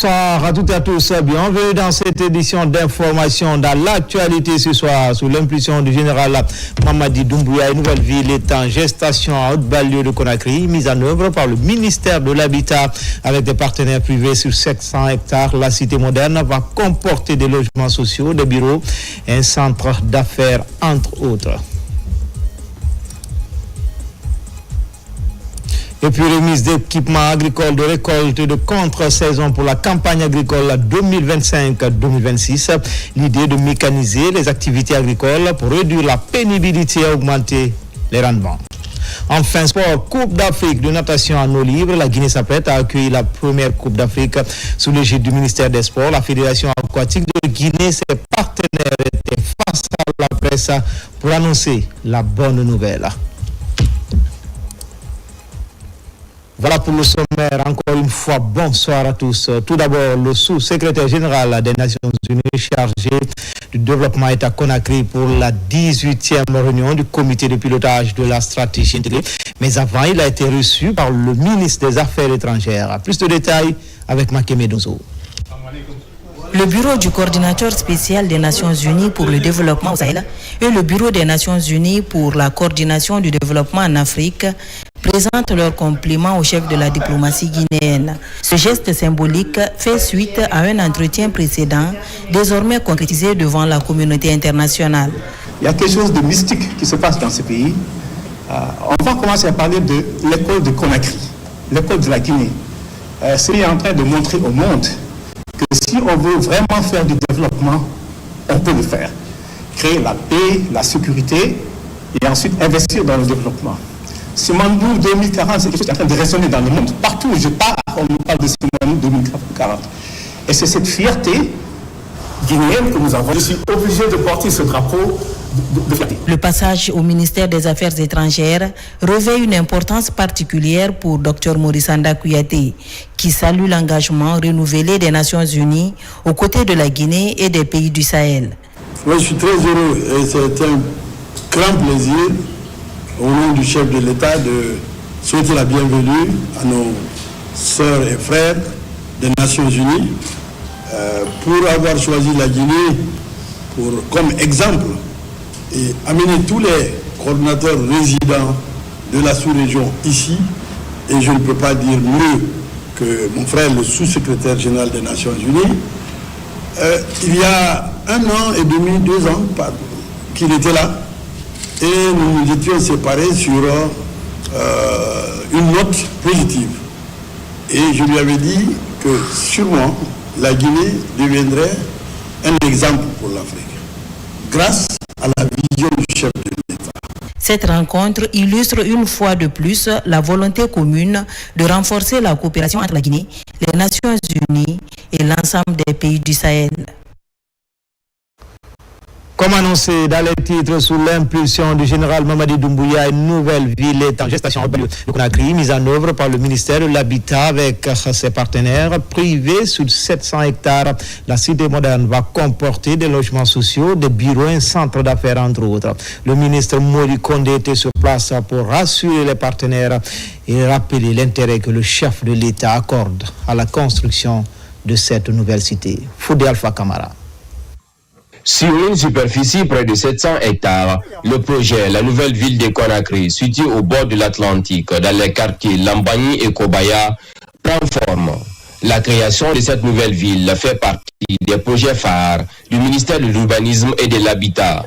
Bonsoir à toutes et à tous. Bienvenue dans cette édition d'information dans l'actualité ce soir sous l'impulsion du général Mamadi Doumbouya. Une nouvelle ville est en gestation à Haute-Banlieue de Conakry, mise en œuvre par le ministère de l'Habitat avec des partenaires privés sur 700 hectares. La cité moderne va comporter des logements sociaux, des bureaux et un centre d'affaires, entre autres. Et puis remise d'équipements agricoles de récolte et de contre-saison pour la campagne agricole 2025-2026. L'idée de mécaniser les activités agricoles pour réduire la pénibilité et augmenter les rendements. Enfin, sport, Coupe d'Afrique de natation en eau libre. La Guinée s'apprête à accueillir la première Coupe d'Afrique sous l'égide du ministère des Sports. La Fédération aquatique de Guinée, ses partenaires étaient face à la presse pour annoncer la bonne nouvelle. Voilà pour le sommaire. Encore une fois, bonsoir à tous. Tout d'abord, le sous-secrétaire général des Nations Unies chargé du développement est à Conakry pour la 18e réunion du comité de pilotage de la stratégie intégrée. Mais avant, il a été reçu par le ministre des Affaires étrangères. Plus de détails avec Makeme Dozo. Le bureau du coordinateur spécial des Nations Unies pour le développement au Sahel et le bureau des Nations Unies pour la coordination du développement en Afrique présentent leurs compliments au chef de la diplomatie guinéenne. Ce geste symbolique fait suite à un entretien précédent, désormais concrétisé devant la communauté internationale. Il y a quelque chose de mystique qui se passe dans ce pays. On va commencer à parler de l'école de Conakry, l'école de la Guinée. Ce qui est en train de montrer au monde que si on veut vraiment faire du développement, on peut le faire. Créer la paix, la sécurité et ensuite investir dans le développement. Simandou 2040, c'est quelque chose qui est en train de résonner dans le monde. Partout où je pars, on me parle de Simandou 2040. Et c'est cette fierté guinéenne que nous avons. Je suis obligé de porter ce drapeau de fierté. Le passage au ministère des Affaires étrangères revêt une importance particulière pour Dr Maurice Anda Kouyaté, qui salue l'engagement renouvelé des Nations Unies aux côtés de la Guinée et des pays du Sahel. Moi, je suis très heureux et c'est un grand plaisir au nom du chef de l'État de souhaiter la bienvenue à nos sœurs et frères des Nations Unies pour avoir choisi la Guinée comme exemple et amener tous les coordinateurs résidents de la sous-région ici. Et je ne peux pas dire mieux que mon frère, le sous-secrétaire général des Nations Unies. Il y a 1 an et demi, 2 ans qu'il était là. Et nous nous étions séparés sur une note positive. Et je lui avais dit que sûrement la Guinée deviendrait un exemple pour l'Afrique, grâce à la vision du chef de l'État. Cette rencontre illustre une fois de plus la volonté commune de renforcer la coopération entre la Guinée, les Nations Unies et l'ensemble des pays du Sahel. Comme annoncé dans les titres, sous l'impulsion du général Mamadi Doumbouya, une nouvelle ville est en gestation de Conakry, mise en œuvre par le ministère de l'Habitat avec ses partenaires privés sur 700 hectares. La cité moderne va comporter des logements sociaux, des bureaux et un centre d'affaires, entre autres. Le ministre Mori Kondé était sur place pour rassurer les partenaires et rappeler l'intérêt que le chef de l'État accorde à la construction de cette nouvelle cité. Foudé Alpha Kamara. Sur une superficie près de 700 hectares, le projet La Nouvelle Ville de Conakry, situé au bord de l'Atlantique, dans les quartiers Lambani et Kobaya, prend forme. La création de cette nouvelle ville fait partie des projets phares du ministère de l'Urbanisme et de l'Habitat.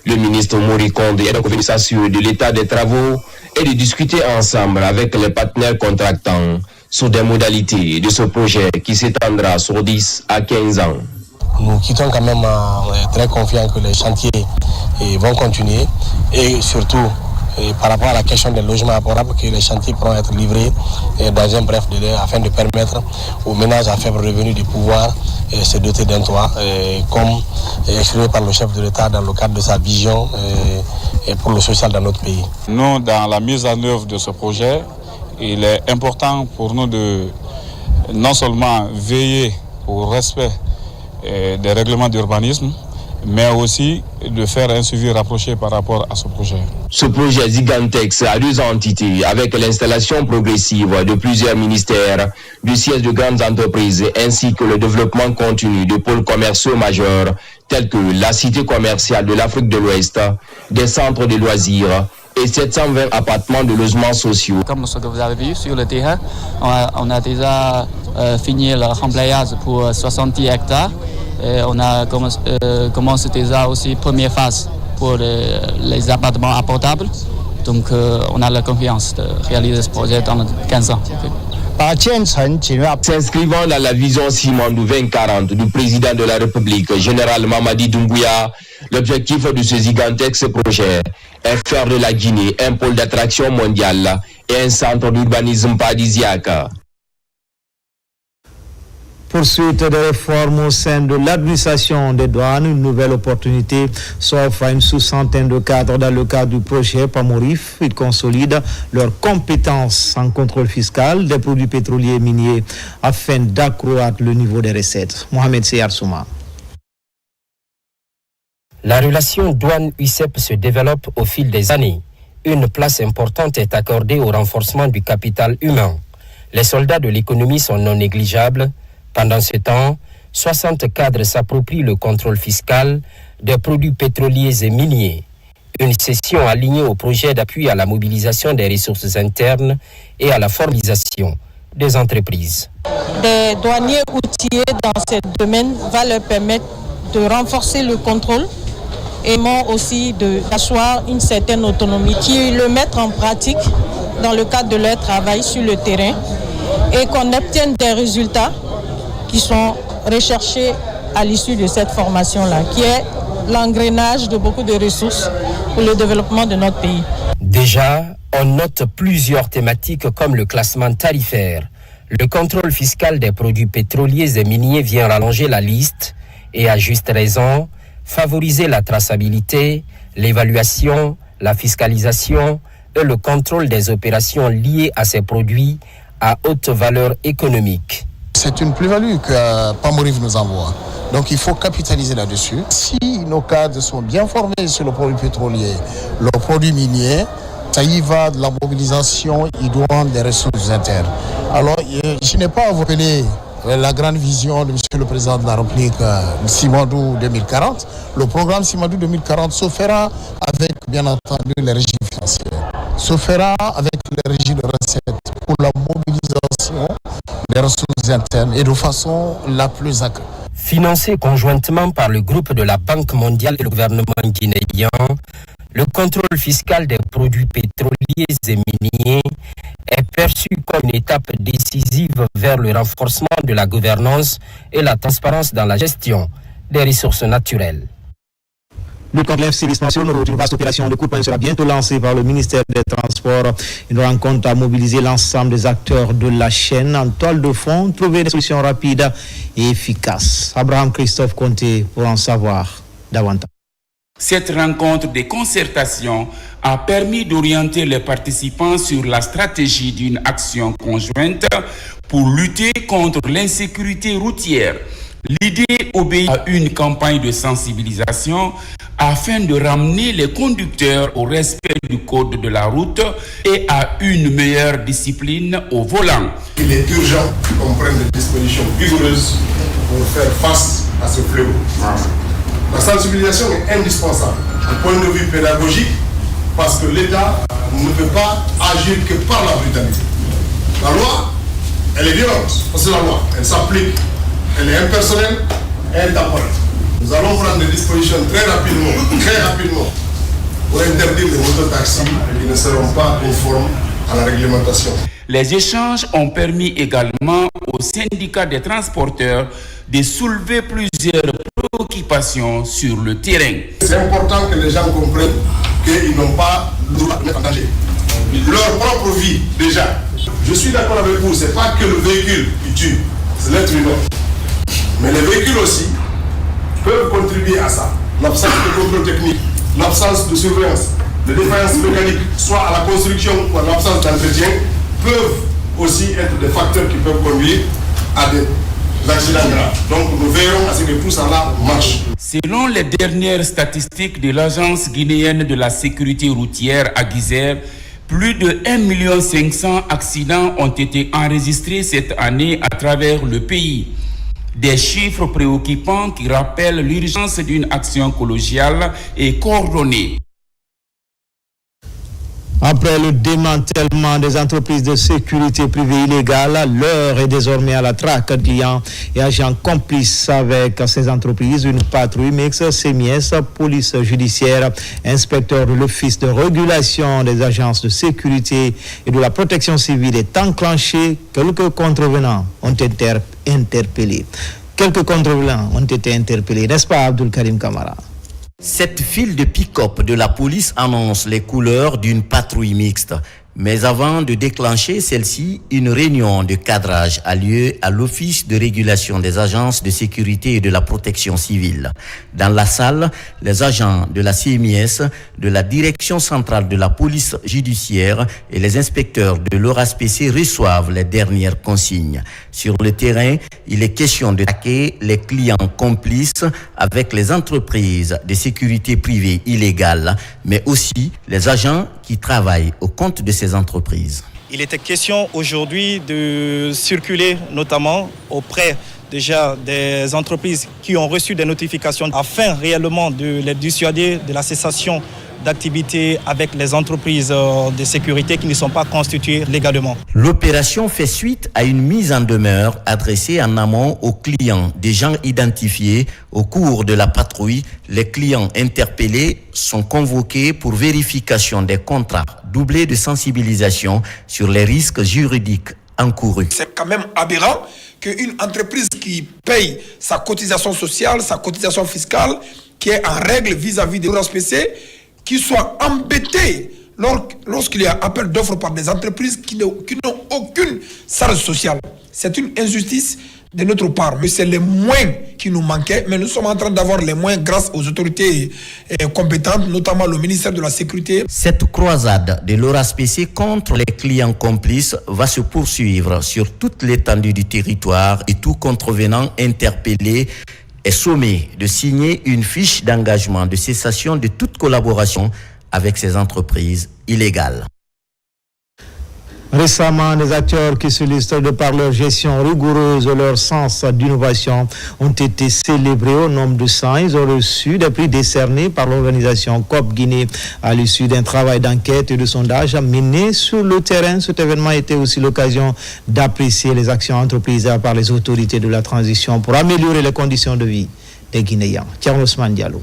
Le ministre Mori Kondé est donc venu s'assurer de l'état des travaux et de discuter ensemble avec les partenaires contractants sur des modalités de ce projet qui s'étendra sur 10 à 15 ans. Nous quittons quand même très confiants que les chantiers vont continuer et surtout par rapport à la question des logements abordables, que les chantiers pourront être livrés dans un bref délai afin de permettre aux ménages à faible revenu de pouvoir se doter d'un toit, comme exprimé par le chef de l'État dans le cadre de sa vision pour le social dans notre pays. Nous, dans la mise en œuvre de ce projet, il est important pour nous de non seulement veiller au respect des règlements d'urbanisme, mais aussi de faire un suivi rapproché par rapport à ce projet. Ce projet Zigantex a 2 entités avec l'installation progressive de plusieurs ministères, du siège de grandes entreprises ainsi que le développement continu de pôles commerciaux majeurs tels que la cité commerciale de l'Afrique de l'Ouest, des centres de loisirs et 720 appartements de logements sociaux. Comme ce que vous avez vu sur le terrain, on a déjà fini le remblayage pour 70 hectares. Et on a commencé déjà aussi première phase pour les appartements abordables. Donc on a la confiance de réaliser ce projet dans 15 ans. S'inscrivant dans la vision Simandou 2040 du président de la République, général Mamadi Doumbouya, l'objectif de ce Zigantex projet est faire de la Guinée un pôle d'attraction mondiale et un centre d'urbanisme paradisiaque. Poursuite des réformes au sein de l'administration des douanes, une nouvelle opportunité s'offre à une soixantaine de cadres dans le cadre du projet PAMORIF. Ils consolident leurs compétences en contrôle fiscal des produits pétroliers et miniers afin d'accroître le niveau des recettes. Mohamed Seyar Souma. La relation douane-UICEP se développe au fil des années. Une place importante est accordée au renforcement du capital humain. Les soldats de l'économie sont non négligeables. Pendant ce temps, 60 cadres s'approprient le contrôle fiscal des produits pétroliers et miniers. Une session alignée au projet d'appui à la mobilisation des ressources internes et à la formalisation des entreprises. Des douaniers outillés dans ce domaine va leur permettre de renforcer le contrôle et aussi d'asseoir une certaine autonomie, qui le mettent en pratique dans le cadre de leur travail sur le terrain et qu'on obtienne des résultats qui sont recherchés à l'issue de cette formation-là, qui est l'engrenage de beaucoup de ressources pour le développement de notre pays. Déjà, on note plusieurs thématiques comme le classement tarifaire. Le contrôle fiscal des produits pétroliers et miniers vient rallonger la liste et, à juste raison, favoriser la traçabilité, l'évaluation, la fiscalisation et le contrôle des opérations liées à ces produits à haute valeur économique. C'est une plus-value que PAMORIF nous envoie. Donc il faut capitaliser là-dessus. Si nos cadres sont bien formés sur le produit pétrolier, le produit minier, ça y va de la mobilisation idoine des ressources internes. Alors je n'ai pas à vous rappeler la grande vision de M. le Président de la République, Simandou 2040. Le programme Simandou 2040 se fera avec, bien entendu, les régimes financiers. Se fera avec les régimes de recettes pour la mobilisation des ressources internes et de façon la plus accrue. Financé conjointement par le groupe de la Banque mondiale et le gouvernement guinéen, le contrôle fiscal des produits pétroliers et miniers est perçu comme une étape décisive vers le renforcement de la gouvernance et la transparence dans la gestion des ressources naturelles. Le complexe Service National, une vaste opération de coup de poing sera bientôt lancée par le ministère des Transports. Une rencontre à mobiliser l'ensemble des acteurs de la chaîne en toile de fond, trouver des solutions rapides et efficaces. Abraham Christophe Conté pour en savoir davantage. Cette rencontre de concertation a permis d'orienter les participants sur la stratégie d'une action conjointe pour lutter contre l'insécurité routière. L'idée obéit à une campagne de sensibilisation afin de ramener les conducteurs au respect du code de la route et à une meilleure discipline au volant. Il est urgent qu'on prenne des dispositions vigoureuses pour faire face à ce fléau. La sensibilisation est indispensable au point de vue pédagogique parce que l'État ne peut pas agir que par la brutalité. La loi, elle est violente, c'est la loi, elle s'applique, elle est impersonnelle et intemporelle. Nous allons prendre des dispositions très rapidement pour interdire les mototaxis qui ne seront pas conformes à la réglementation. Les échanges ont permis également aux syndicats des transporteurs de soulever plusieurs préoccupations sur le terrain. C'est important que les gens comprennent qu'ils n'ont pas le droit de mettre en danger leur propre vie déjà. Je suis d'accord avec vous, ce n'est pas que le véhicule qui tue, c'est l'être humain. Mais les véhicules aussi peuvent contribuer à ça. L'absence de contrôle technique, l'absence de surveillance, de défaillance mécanique, soit à la construction ou à l'absence d'entretien, peuvent aussi être des facteurs qui peuvent conduire à des accidents graves. Donc nous veillons à ce que tout ça là marche. Selon les dernières statistiques de l'Agence guinéenne de la sécurité routière à Guizère, plus de 1,5 million accidents ont été enregistrés cette année à travers le pays. Des chiffres préoccupants qui rappellent l'urgence d'une action collégiale et coordonnée. Après le démantèlement des entreprises de sécurité privée illégales, l'heure est désormais à la traque de clients et agents complices avec ces entreprises. Une patrouille mixte CMIS, police judiciaire, inspecteur de l'Office de régulation des agences de sécurité et de la protection civile est enclenchée. Quelques contrevenants ont été interpellés. N'est-ce pas, Abdul Karim Kamara? Cette file de pick-up de la police annonce les couleurs d'une patrouille mixte. Mais avant de déclencher celle-ci, une réunion de cadrage a lieu à l'Office de régulation des agences de sécurité et de la protection civile. Dans la salle, les agents de la CMIS, de la Direction centrale de la police judiciaire et les inspecteurs de l'ORASPC reçoivent les dernières consignes. Sur le terrain, il est question de traquer les clients complices avec les entreprises de sécurité privée illégales, mais aussi les agents qui travaillent au compte de ces entreprises. Il était question aujourd'hui de circuler notamment auprès déjà des entreprises qui ont reçu des notifications afin réellement de les dissuader de la cessation d'activités avec les entreprises de sécurité qui ne sont pas constituées légalement. L'opération fait suite à une mise en demeure adressée en amont aux clients des gens identifiés. Au cours de la patrouille, les clients interpellés sont convoqués pour vérification des contrats, doublés de sensibilisation sur les risques juridiques encourus. C'est quand même aberrant qu'une entreprise qui paye sa cotisation sociale, sa cotisation fiscale, qui est en règle vis-à-vis de l'ORASPC, qui soit embêté lorsqu'il y a appel d'offres par des entreprises qui n'ont aucune charge sociale. C'est une injustice de notre part, mais c'est les moyens qui nous manquaient, mais nous sommes en train d'avoir les moyens grâce aux autorités compétentes, notamment le ministère de la Sécurité. Cette croisade de l'ORASPC contre les clients complices va se poursuivre sur toute l'étendue du territoire et tout contrevenant interpellé est sommé de signer une fiche d'engagement de cessation de toute collaboration avec ces entreprises illégales. Récemment, les acteurs qui se listent de par leur gestion rigoureuse et leur sens d'innovation ont été célébrés au nombre de 100. Ils ont reçu des prix décernés par l'organisation COP Guinée à l'issue d'un travail d'enquête et de sondage mené sur le terrain. Cet événement était aussi l'occasion d'apprécier les actions entreprises par les autorités de la transition pour améliorer les conditions de vie des Guinéens. Thierry Ousmane Diallo.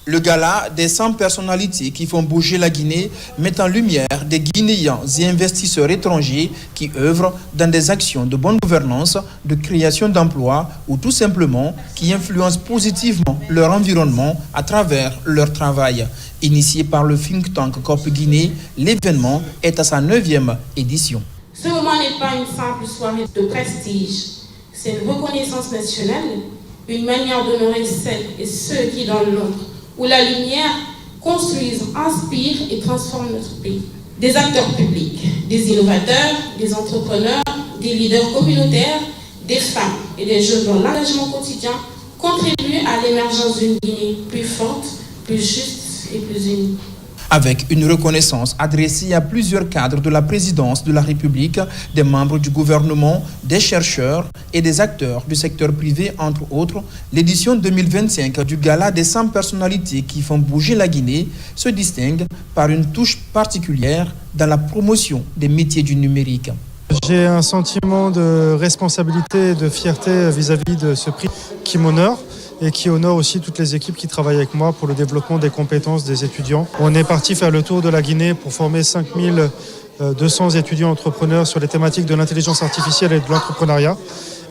Le gala des 100 personnalités qui font bouger la Guinée met en lumière des Guinéens et investisseurs étrangers qui œuvrent dans des actions de bonne gouvernance, de création d'emplois ou tout simplement qui influencent positivement leur environnement à travers leur travail. Initié par le think tank COP Guinée, l'événement est à sa 9e édition. Ce moment n'est pas une simple soirée de prestige, c'est une reconnaissance nationale, une manière d'honorer celles et ceux qui dans l'ombre où la lumière construisent, inspire et transforme notre pays. Des acteurs publics, des innovateurs, des entrepreneurs, des leaders communautaires, des femmes et des jeunes dont l'engagement quotidien contribue à l'émergence d'une Guinée plus forte, plus juste et plus unie. Avec une reconnaissance adressée à plusieurs cadres de la présidence de la République, des membres du gouvernement, des chercheurs et des acteurs du secteur privé, entre autres, l'édition 2025 du Gala des 100 personnalités qui font bouger la Guinée se distingue par une touche particulière dans la promotion des métiers du numérique. J'ai un sentiment de responsabilité et de fierté vis-à-vis de ce prix qui m'honore et qui honore aussi toutes les équipes qui travaillent avec moi pour le développement des compétences des étudiants. On est parti faire le tour de la Guinée pour former 5200 étudiants entrepreneurs sur les thématiques de l'intelligence artificielle et de l'entrepreneuriat.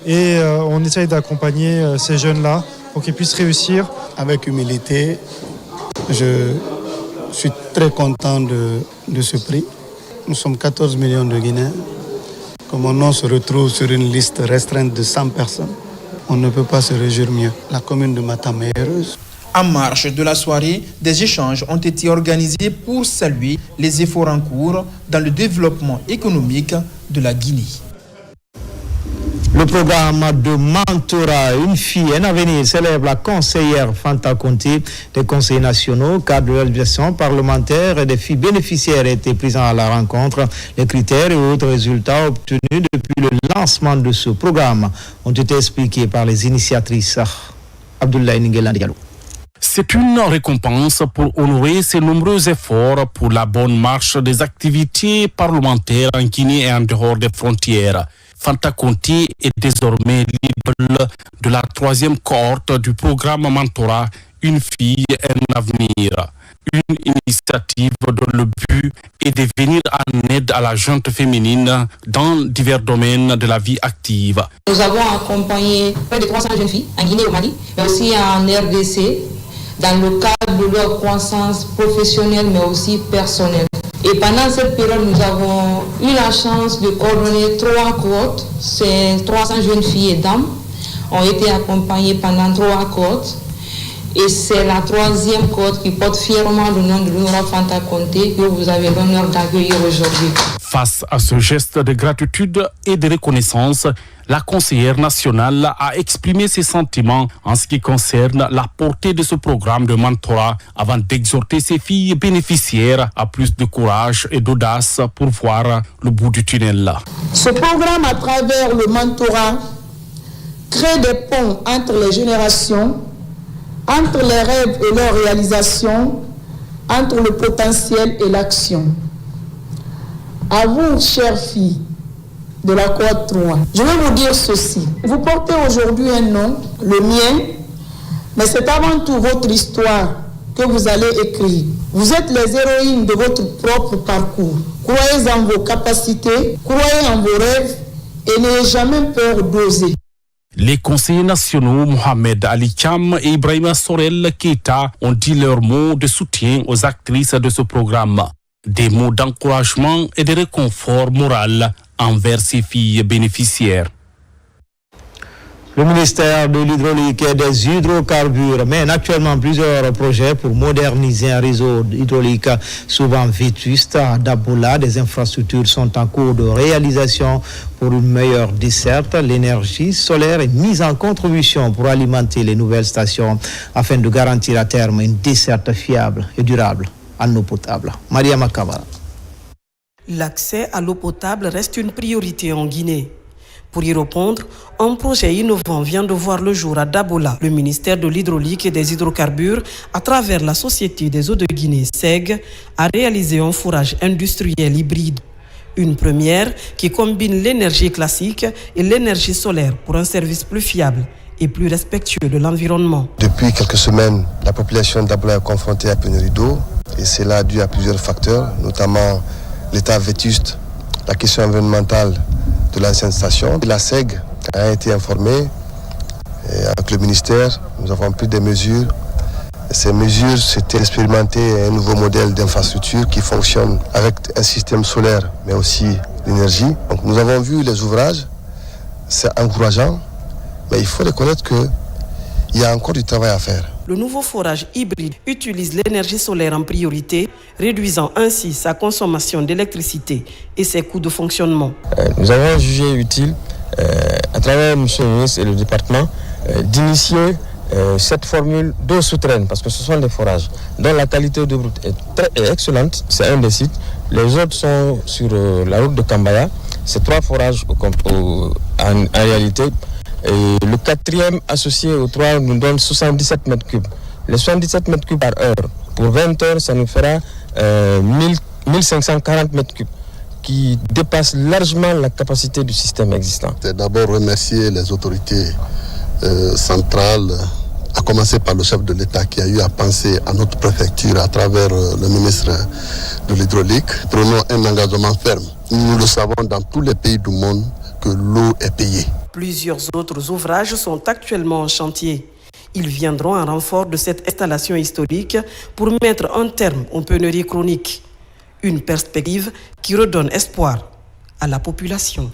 Et on essaye d'accompagner ces jeunes-là pour qu'ils puissent réussir. Avec humilité, je suis très content de ce prix. Nous sommes 14 millions de Guinéens. Comme mon nom se retrouve sur une liste restreinte de 100 personnes, on ne peut pas se réjouir mieux. La commune de Matam est heureuse. En marge de la soirée, des échanges ont été organisés pour saluer les efforts en cours dans le développement économique de la Guinée. Le programme de mentorat, une fille, un avenir, célèbre la conseillère Fanta Conté des conseils nationaux, cadre de l'évaluation parlementaire et des filles bénéficiaires étaient présents à la rencontre. Les critères et autres résultats obtenus depuis le lancement de ce programme ont été expliqués par les initiatrices. Abdoulaye Ningeland Diallo. C'est une récompense pour honorer ses nombreux efforts pour la bonne marche des activités parlementaires en Guinée et en dehors des frontières. Fanta Conté est désormais l'idole de la 3e cohorte du programme Mentorat, une fille, un avenir. Une initiative dont le but est de venir en aide à la gente féminine dans divers domaines de la vie active. Nous avons accompagné près de 300 jeunes filles en Guinée et au Mali, mais aussi en RDC, dans le cadre de leur croissance professionnelle, mais aussi personnelle. Et pendant cette période, nous avons eu la chance de coordonner 3 cohortes. Ces 300 jeunes filles et dames ont été accompagnées pendant 3 cohortes. Et c'est la 3e cohorte qui porte fièrement le nom de l'honorable Fanta Conté que vous avez l'honneur d'accueillir aujourd'hui. Face à ce geste de gratitude et de reconnaissance, la conseillère nationale a exprimé ses sentiments en ce qui concerne la portée de ce programme de mentorat avant d'exhorter ses filles bénéficiaires à plus de courage et d'audace pour voir le bout du tunnel. Ce programme, à travers le mentorat, crée des ponts entre les générations, entre les rêves et leur réalisation, entre le potentiel et l'action. À vous, chères filles de la cohorte 3, je vais vous dire ceci. Vous portez aujourd'hui un nom, le mien, mais c'est avant tout votre histoire que vous allez écrire. Vous êtes les héroïnes de votre propre parcours. Croyez en vos capacités, croyez en vos rêves et n'ayez jamais peur d'oser. Les conseillers nationaux Mohamed Ali Cham et Ibrahima Sorel Keita ont dit leurs mots de soutien aux actrices de ce programme. Des mots d'encouragement et de réconfort moral envers ces filles bénéficiaires. Le ministère de l'Hydraulique et des Hydrocarbures mène actuellement plusieurs projets pour moderniser un réseau hydraulique souvent vétuste à Dabola. Des infrastructures sont en cours de réalisation pour une meilleure desserte. L'énergie solaire est mise en contribution pour alimenter les nouvelles stations afin de garantir à terme une desserte fiable et durable en eau potable. Maria Makaba. L'accès à l'eau potable reste une priorité en Guinée. Pour y répondre, un projet innovant vient de voir le jour à Dabola. Le ministère de l'Hydraulique et des Hydrocarbures, à travers la Société des eaux de Guinée, SEG, a réalisé un forage industriel hybride. Une première qui combine l'énergie classique et l'énergie solaire pour un service plus fiable et plus respectueux de l'environnement. Depuis quelques semaines, la population de Dabola est confrontée à la pénurie d'eau et c'est dû à plusieurs facteurs, notamment l'état vétuste, la question environnementale de l'ancienne station. La SEG a été informée et avec le ministère, nous avons pris des mesures. Et ces mesures, c'était d'expérimenter un nouveau modèle d'infrastructure qui fonctionne avec un système solaire, mais aussi l'énergie. Donc nous avons vu les ouvrages, c'est encourageant, mais il faut reconnaître qu'il y a encore du travail à faire. Le nouveau forage hybride utilise l'énergie solaire en priorité, réduisant ainsi sa consommation d'électricité et ses coûts de fonctionnement. Nous avons jugé utile, à travers M. le ministre et le département, d'initier cette formule d'eau souterraine, parce que ce sont des forages dont la qualité de route est excellente. C'est un des sites. Les autres sont sur la route de Kambaya. C'est 3 forages en réalité. Et le 4e associé aux 3 nous donne 77 mètres cubes. Les 77 mètres cubes par heure, pour 20 heures, ça nous fera 1540 mètres cubes, qui dépasse largement la capacité du système existant. C'est d'abord remercier les autorités centrales, à commencer par le chef de l'État qui a eu à penser à notre préfecture à travers le ministre de l'Hydraulique. Prenons un engagement ferme. Nous le savons dans tous les pays du monde que l'eau est payée. Plusieurs autres ouvrages sont actuellement en chantier. Ils viendront en renfort de cette installation historique pour mettre un terme aux pénuries chroniques. Une perspective qui redonne espoir à la population.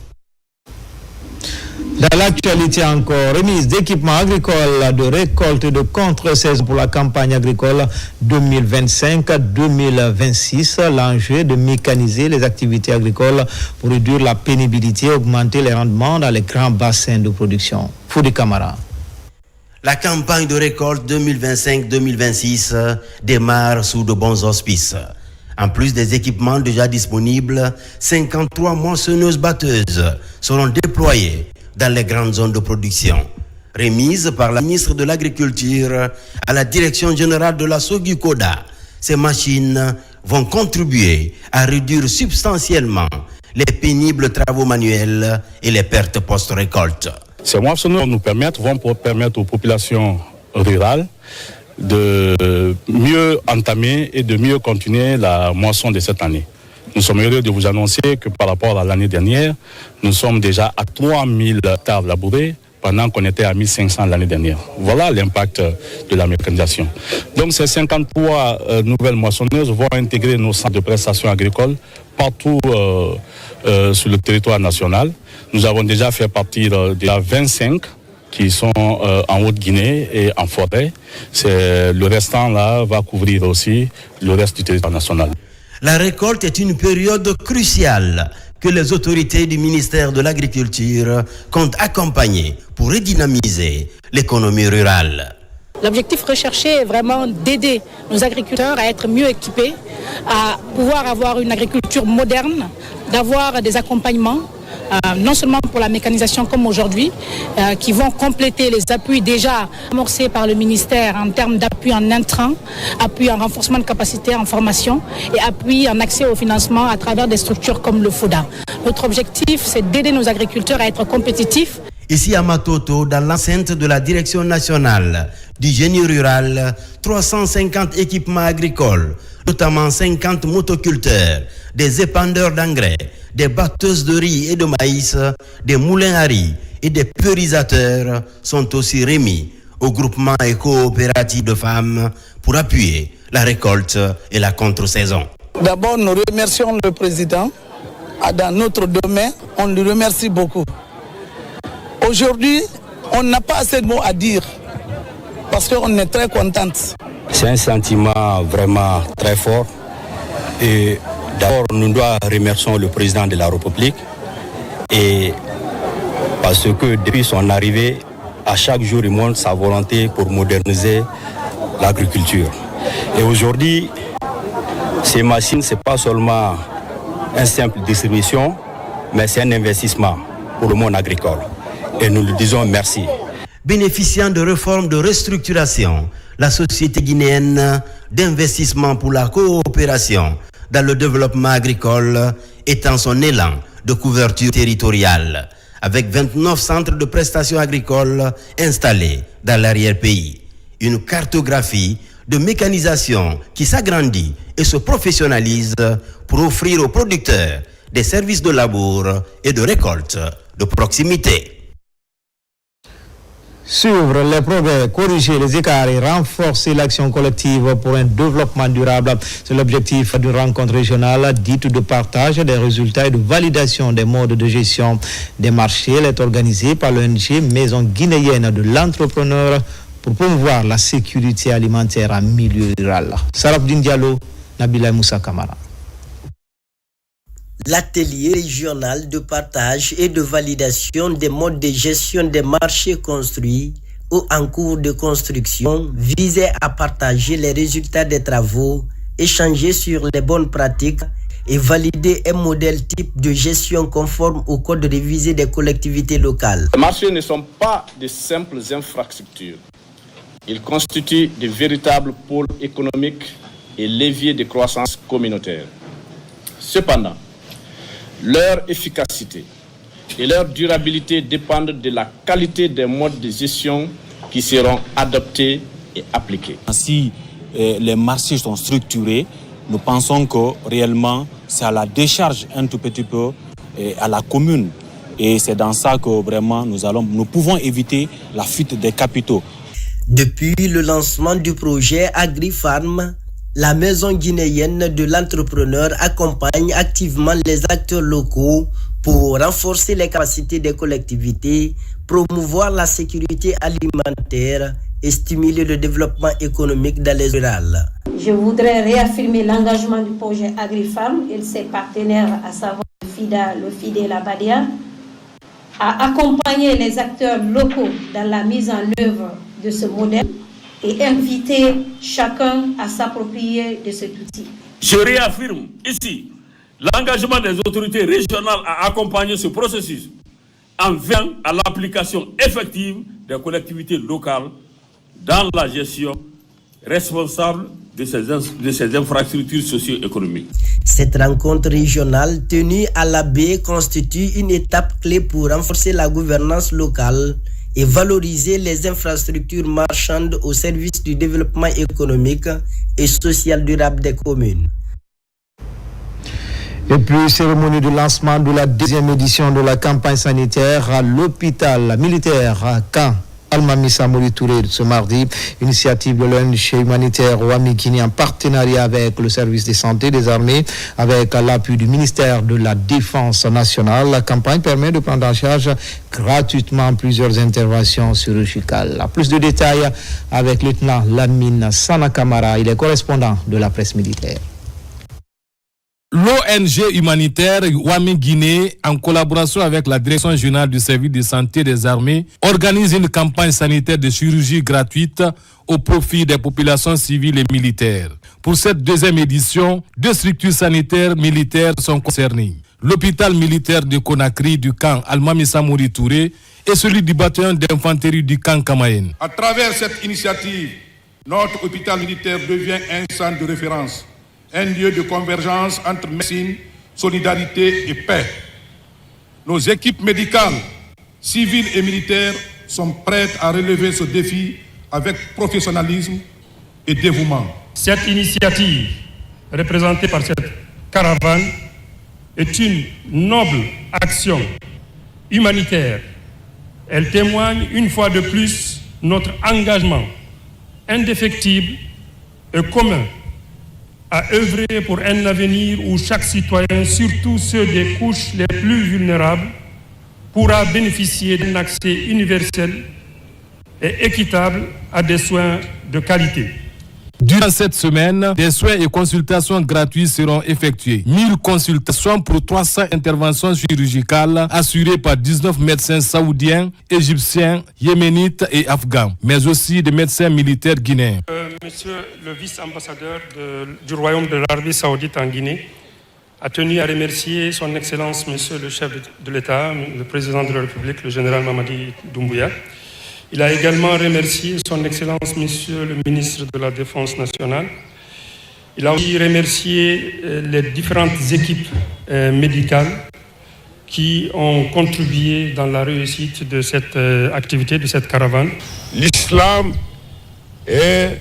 Dans l'actualité encore, remise d'équipements agricoles de récolte de contre-saison pour la campagne agricole 2025-2026. L'enjeu est de mécaniser les activités agricoles pour réduire la pénibilité et augmenter les rendements dans les grands bassins de production. Foudi Camara. La campagne de récolte 2025-2026 démarre sous de bons auspices. En plus des équipements déjà disponibles, 53 moissonneuses-batteuses seront déployées dans les grandes zones de production. Remise par la ministre de l'Agriculture à la Direction générale de la Sogukoda, ces machines vont contribuer à réduire substantiellement les pénibles travaux manuels et les pertes post-récolte. Ces moissonneuses vont permettre aux populations rurales de mieux entamer et de mieux continuer la moisson de cette année. Nous sommes heureux de vous annoncer que par rapport à l'année dernière, nous sommes déjà à 3000 hectares labourés pendant qu'on était à 1500 l'année dernière. Voilà l'impact de la mécanisation. Donc ces 53 nouvelles moissonneuses vont intégrer nos centres de prestations agricoles partout sur le territoire national. Nous avons déjà fait partir de 25 qui sont en Haute-Guinée et en forêt. Le restant là va couvrir aussi le reste du territoire national. La récolte est une période cruciale que les autorités du ministère de l'Agriculture comptent accompagner pour redynamiser l'économie rurale. L'objectif recherché est vraiment d'aider nos agriculteurs à être mieux équipés, à pouvoir avoir une agriculture moderne, d'avoir des accompagnements, non seulement pour la mécanisation comme aujourd'hui, qui vont compléter les appuis déjà amorcés par le ministère en termes d'appui en intrants, appui en renforcement de capacité en formation et appui en accès au financement à travers des structures comme le FODA. Notre objectif, c'est d'aider nos agriculteurs à être compétitifs. Ici à Matoto, dans l'enceinte de la Direction nationale du génie rural, 350 équipements agricoles, notamment 50 motoculteurs, des épandeurs d'engrais, des batteuses de riz et de maïs, des moulins à riz et des pulvérisateurs sont aussi remis au groupement et coopératif de femmes pour appuyer la récolte et la contre-saison. D'abord, nous remercions le président. Dans notre domaine, on le remercie beaucoup. Aujourd'hui, on n'a pas assez de mots à dire parce qu'on est très contente. C'est un sentiment vraiment très fort. Et d'abord, nous devons remercier le président de la République et parce que depuis son arrivée, à chaque jour, il montre sa volonté pour moderniser l'agriculture. Et aujourd'hui, ces machines, ce n'est pas seulement une simple distribution, mais c'est un investissement pour le monde agricole. Et nous lui disons merci. Bénéficiant de réformes de restructuration, la Société guinéenne d'investissement pour la coopération dans le développement agricole étend son élan de couverture territoriale, avec 29 centres de prestations agricoles installés dans l'arrière-pays. Une cartographie de mécanisation qui s'agrandit et se professionnalise pour offrir aux producteurs des services de labour et de récolte de proximité. Suivre les progrès, corriger les écarts et renforcer l'action collective pour un développement durable. C'est l'objectif d'une rencontre régionale dite de partage des résultats et de validation des modes de gestion des marchés. Elle est organisée par l'ONG Maison guinéenne de l'entrepreneur pour promouvoir la sécurité alimentaire en milieu rural. Sarafdine Diallo, Nabila Moussa Kamara. L'atelier régional de partage et de validation des modes de gestion des marchés construits ou en cours de construction visait à partager les résultats des travaux, échanger sur les bonnes pratiques et valider un modèle type de gestion conforme au code révisé des collectivités locales. Les marchés ne sont pas de simples infrastructures. Ils constituent de véritables pôles économiques et leviers de croissance communautaire. Cependant, leur efficacité et leur durabilité dépendent de la qualité des modes de gestion qui seront adoptés et appliqués. Si les marchés sont structurés, nous pensons que réellement c'est à la décharge un tout petit peu à la commune. Et c'est dans ça que vraiment nous pouvons éviter la fuite des capitaux. Depuis le lancement du projet AgriFarm, la Maison guinéenne de l'entrepreneur accompagne activement les acteurs locaux pour renforcer les capacités des collectivités, promouvoir la sécurité alimentaire et stimuler le développement économique dans les rurales. Je voudrais réaffirmer l'engagement du projet AgriFarm et de ses partenaires, à savoir le FIDA et la BADIA, à accompagner les acteurs locaux dans la mise en œuvre de ce modèle et inviter chacun à s'approprier de cet outil. Je réaffirme ici l'engagement des autorités régionales à accompagner ce processus en veillant à l'application effective des collectivités locales dans la gestion responsable de ces infrastructures socio-économiques. Cette rencontre régionale tenue à la baie constitue une étape clé pour renforcer la gouvernance locale et valoriser les infrastructures marchandes au service du développement économique et social durable des communes. Et puis, cérémonie de lancement de la 2e édition de la campagne sanitaire à l'hôpital militaire à Caen. Almami Samori Touré ce mardi, initiative de l'ONG humanitaire Wami Guinée en partenariat avec le service de santé des armées, avec l'appui du ministère de la Défense nationale. La campagne permet de prendre en charge gratuitement plusieurs interventions chirurgicales. Plus de détails avec le lieutenant Lamine Sanakamara, il est correspondant de la presse militaire. L'ONG humanitaire Wami Guinée, en collaboration avec la Direction générale du service de santé des armées, organise une campagne sanitaire de chirurgie gratuite au profit des populations civiles et militaires. Pour cette 2e édition, 2 structures sanitaires militaires sont concernées. L'hôpital militaire de Conakry du camp Almami Samori Touré et celui du bataillon d'infanterie du camp Kamayen. À travers cette initiative, notre hôpital militaire devient un centre de référence, un lieu de convergence entre médecine, solidarité et paix. Nos équipes médicales, civiles et militaires sont prêtes à relever ce défi avec professionnalisme et dévouement. Cette initiative, représentée par cette caravane, est une noble action humanitaire. Elle témoigne une fois de plus notre engagement indéfectible et commun à œuvrer pour un avenir où chaque citoyen, surtout ceux des couches les plus vulnérables, pourra bénéficier d'un accès universel et équitable à des soins de qualité. Durant cette semaine, des soins et consultations gratuits seront effectués. 1000 consultations pour 300 interventions chirurgicales assurées par 19 médecins saoudiens, égyptiens, yéménites et afghans, mais aussi des médecins militaires guinéens. Monsieur le vice-ambassadeur du Royaume de l'Arabie Saoudite en Guinée a tenu à remercier son Excellence, Monsieur le chef de l'État, le président de la République, le général Mamadi Doumbouya. Il a également remercié son Excellence, Monsieur le ministre de la Défense nationale. Il a aussi remercié les différentes équipes médicales qui ont contribué dans la réussite de cette activité, de cette caravane. L'islam est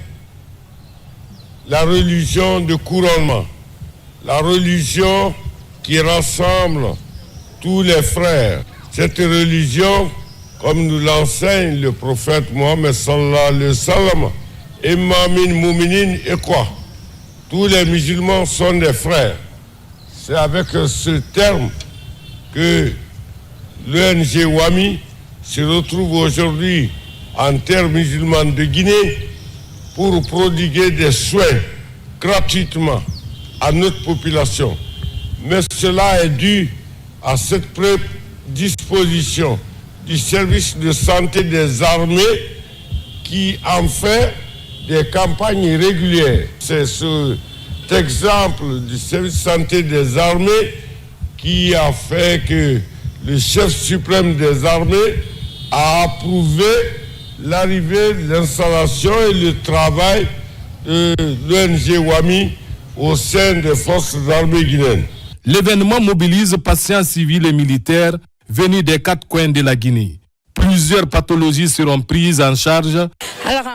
la religion de couronnement, la religion qui rassemble tous les frères. Cette religion, comme nous l'enseigne le prophète Mohammed sallallahu alayhi wa sallam, Imamin Mouminin et quoi? Tous les musulmans sont des frères. C'est avec ce terme que l'ONG Wami se retrouve aujourd'hui en terre musulmane de Guinée pour prodiguer des soins gratuitement à notre population. Mais cela est dû à cette prédisposition du service de santé des armées qui en fait des campagnes régulières. C'est cet exemple du service de santé des armées qui a fait que le chef suprême des armées a approuvé l'arrivée, l'installation et le travail de l'ONG Wami au sein des forces armées guinéennes. L'événement mobilise patients civils et militaires venus des 4 coins de la Guinée. Plusieurs pathologies seront prises en charge.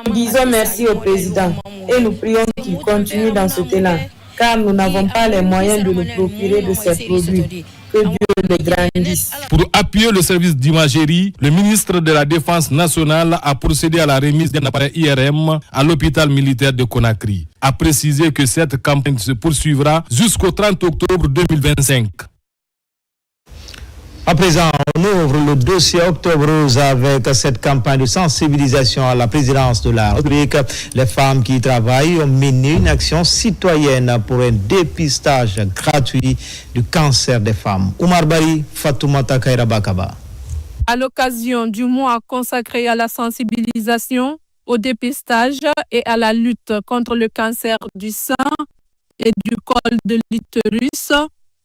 Nous disons merci au président et nous prions qu'il continue dans ce élan, car nous n'avons pas les moyens de nous procurer de ces produits. Que Dieu les grandisse. Pour appuyer le service d'imagerie, le ministre de la Défense nationale a procédé à la remise d'un appareil IRM à l'hôpital militaire de Conakry. A précisé que cette campagne se poursuivra jusqu'au 30 octobre 2025. À présent, on ouvre le dossier Octobre Rose avec cette campagne de sensibilisation à la présidence de la République. Les femmes qui y travaillent ont mené une action citoyenne pour un dépistage gratuit du cancer des femmes. Oumar Bari, Fatoumata Kaira Bakaba. À l'occasion du mois consacré à la sensibilisation, au dépistage et à la lutte contre le cancer du sein et du col de l'utérus,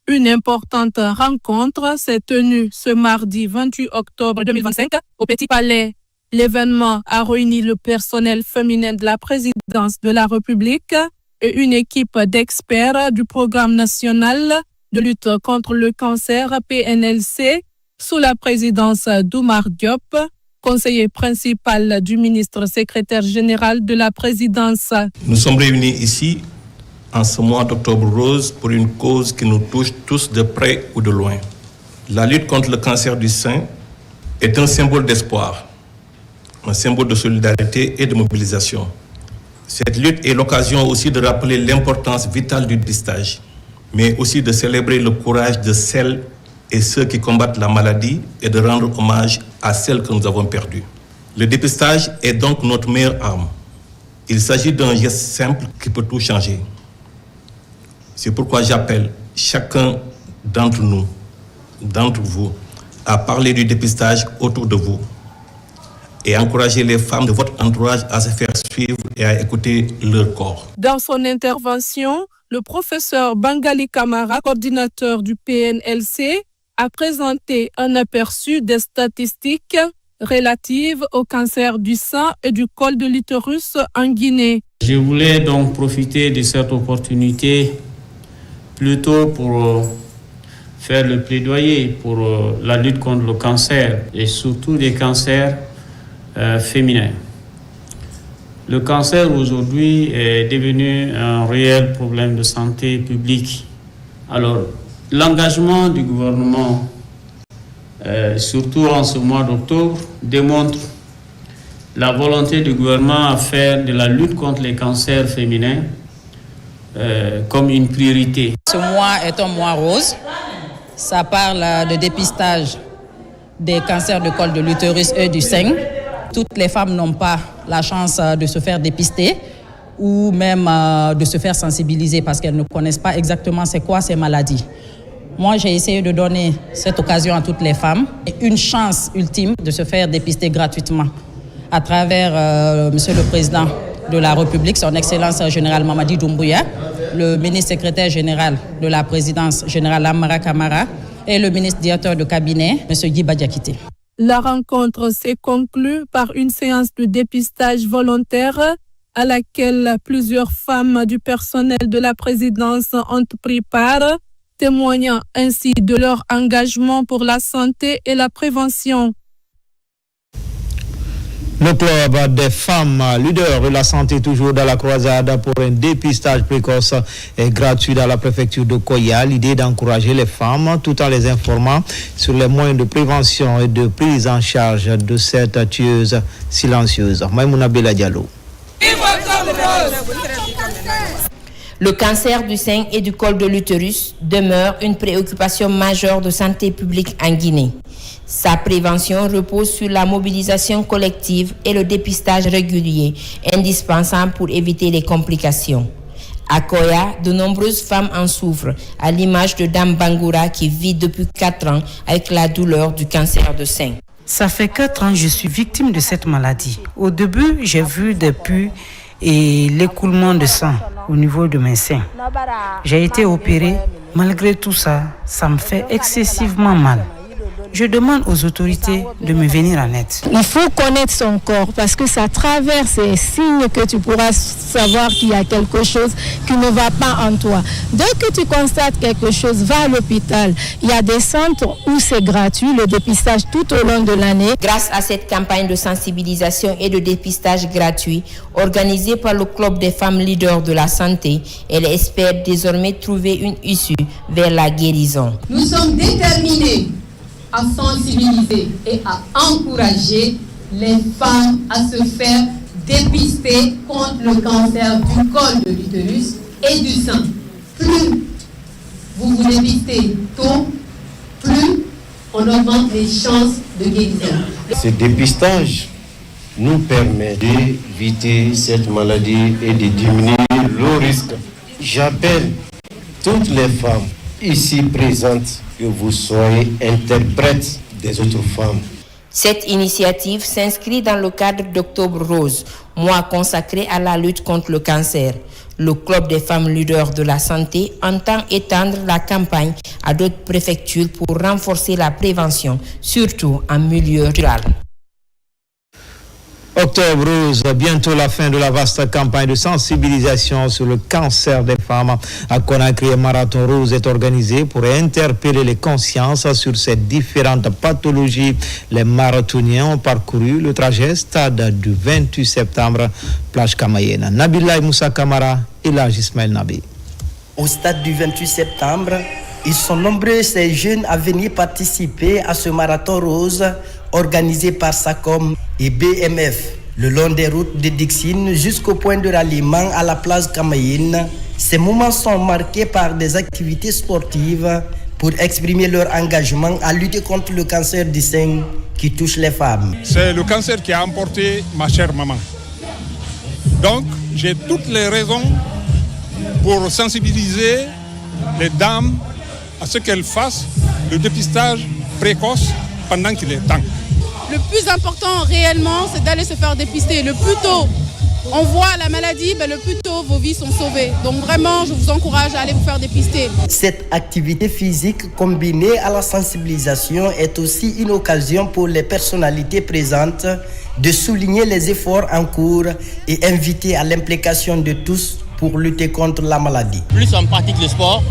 une importante rencontre s'est tenue ce mardi 28 octobre 2025 au Petit Palais. L'événement a réuni le personnel féminin de la présidence de la République et une équipe d'experts du programme national de lutte contre le cancer PNLC sous la présidence d'Oumar Diop, conseiller principal du ministre secrétaire général de la présidence. Nous sommes réunis ici en ce mois d'Octobre Rose pour une cause qui nous touche tous de près ou de loin. La lutte contre le cancer du sein est un symbole d'espoir, un symbole de solidarité et de mobilisation. Cette lutte est l'occasion aussi de rappeler l'importance vitale du dépistage, mais aussi de célébrer le courage de celles et ceux qui combattent la maladie et de rendre hommage à celles que nous avons perdues. Le dépistage est donc notre meilleure arme. Il s'agit d'un geste simple qui peut tout changer. C'est pourquoi j'appelle chacun d'entre nous, d'entre vous, à parler du dépistage autour de vous et encourager les femmes de votre entourage à se faire suivre et à écouter leur corps. Dans son intervention, le professeur Bangali Kamara, coordinateur du PNLC, a présenté un aperçu des statistiques relatives au cancer du sein et du col de l'utérus en Guinée. Je voulais donc profiter de cette opportunité plutôt pour faire le plaidoyer pour la lutte contre le cancer et surtout les cancers féminins. Le cancer aujourd'hui est devenu un réel problème de santé publique. Alors, l'engagement du gouvernement, surtout en ce mois d'octobre, démontre la volonté du gouvernement à faire de la lutte contre les cancers féminins comme une priorité. Ce mois est un mois rose. Ça parle de dépistage des cancers du col de l'utérus et du sein. Toutes les femmes n'ont pas la chance de se faire dépister ou même de se faire sensibiliser parce qu'elles ne connaissent pas exactement c'est quoi ces maladies. Moi, j'ai essayé de donner cette occasion à toutes les femmes et une chance ultime de se faire dépister gratuitement à travers Monsieur le Président de la République, son Excellence générale Mamadi Doumbouya, le ministre secrétaire général de la présidence générale Amara Kamara et le ministre directeur de cabinet, M. Guy Badiakité. La rencontre s'est conclue par une séance de dépistage volontaire à laquelle plusieurs femmes du personnel de la présidence ont pris part, témoignant ainsi de leur engagement pour la santé et la prévention. Le club des femmes leaders de la santé toujours dans la croisade pour un dépistage précoce et gratuit dans la préfecture de Koya. L'idée d'encourager les femmes tout en les informant sur les moyens de prévention et de prise en charge de cette tueuse silencieuse. Maïmouna Bella Diallo. Le cancer du sein et du col de l'utérus demeure une préoccupation majeure de santé publique en Guinée. Sa prévention repose sur la mobilisation collective et le dépistage régulier, indispensable pour éviter les complications. À Koya, de nombreuses femmes en souffrent, à l'image de Dame Bangoura qui vit depuis 4 ans avec la douleur du cancer de sein. Ça fait 4 ans que je suis victime de cette maladie. Au début, j'ai vu des pus et l'écoulement de sang au niveau de mes seins. J'ai été opérée. Malgré tout ça, ça me fait excessivement mal. Je demande aux autorités de me venir en aide. Il faut connaître son corps parce que c'est à travers ces signes que tu pourras savoir qu'il y a quelque chose qui ne va pas en toi. Dès que tu constates quelque chose, va à l'hôpital. Il y a des centres où c'est gratuit, le dépistage tout au long de l'année. Grâce à cette campagne de sensibilisation et de dépistage gratuit organisée par le Club des femmes leaders de la santé, elle espère désormais trouver une issue vers la guérison. Nous sommes déterminés à sensibiliser et à encourager les femmes à se faire dépister contre le cancer du col de l'utérus et du sein. Plus vous vous dépistez tôt, plus on augmente les chances de guérison. Ce dépistage nous permet d'éviter cette maladie et de diminuer le risque. J'appelle toutes les femmes ici présentes que vous soyez interprètes des autres femmes. Cette initiative s'inscrit dans le cadre d'Octobre Rose, mois consacré à la lutte contre le cancer. Le Club des femmes leaders de la santé entend étendre la campagne à d'autres préfectures pour renforcer la prévention, surtout en milieu rural. Octobre Rose, bientôt la fin de la vaste campagne de sensibilisation sur le cancer des femmes. À Conakry, un marathon rose est organisé pour interpeller les consciences sur ces différentes pathologies. Les marathoniens ont parcouru le trajet stade du 28 septembre, plage Kamayena. Nabila Moussa Kamara et l'âge Ismaël Nabi. Au stade du 28 septembre, ils sont nombreux ces jeunes à venir participer à ce marathon rose organisé par SACOM et BMF. Le long des routes de Dixine jusqu'au point de ralliement à la place Kamayenne, ces moments sont marqués par des activités sportives pour exprimer leur engagement à lutter contre le cancer du sein qui touche les femmes. C'est le cancer qui a emporté ma chère maman. Donc, j'ai toutes les raisons pour sensibiliser les dames à ce qu'elles fassent le dépistage précoce pendant qu'il est temps. Le plus important réellement, c'est d'aller se faire dépister. Le plus tôt on voit la maladie, le plus tôt vos vies sont sauvées. Donc vraiment, je vous encourage à aller vous faire dépister. Cette activité physique combinée à la sensibilisation est aussi une occasion pour les personnalités présentes de souligner les efforts en cours et inviter à l'implication de tous pour lutter contre la maladie. Plus on pratique le sport,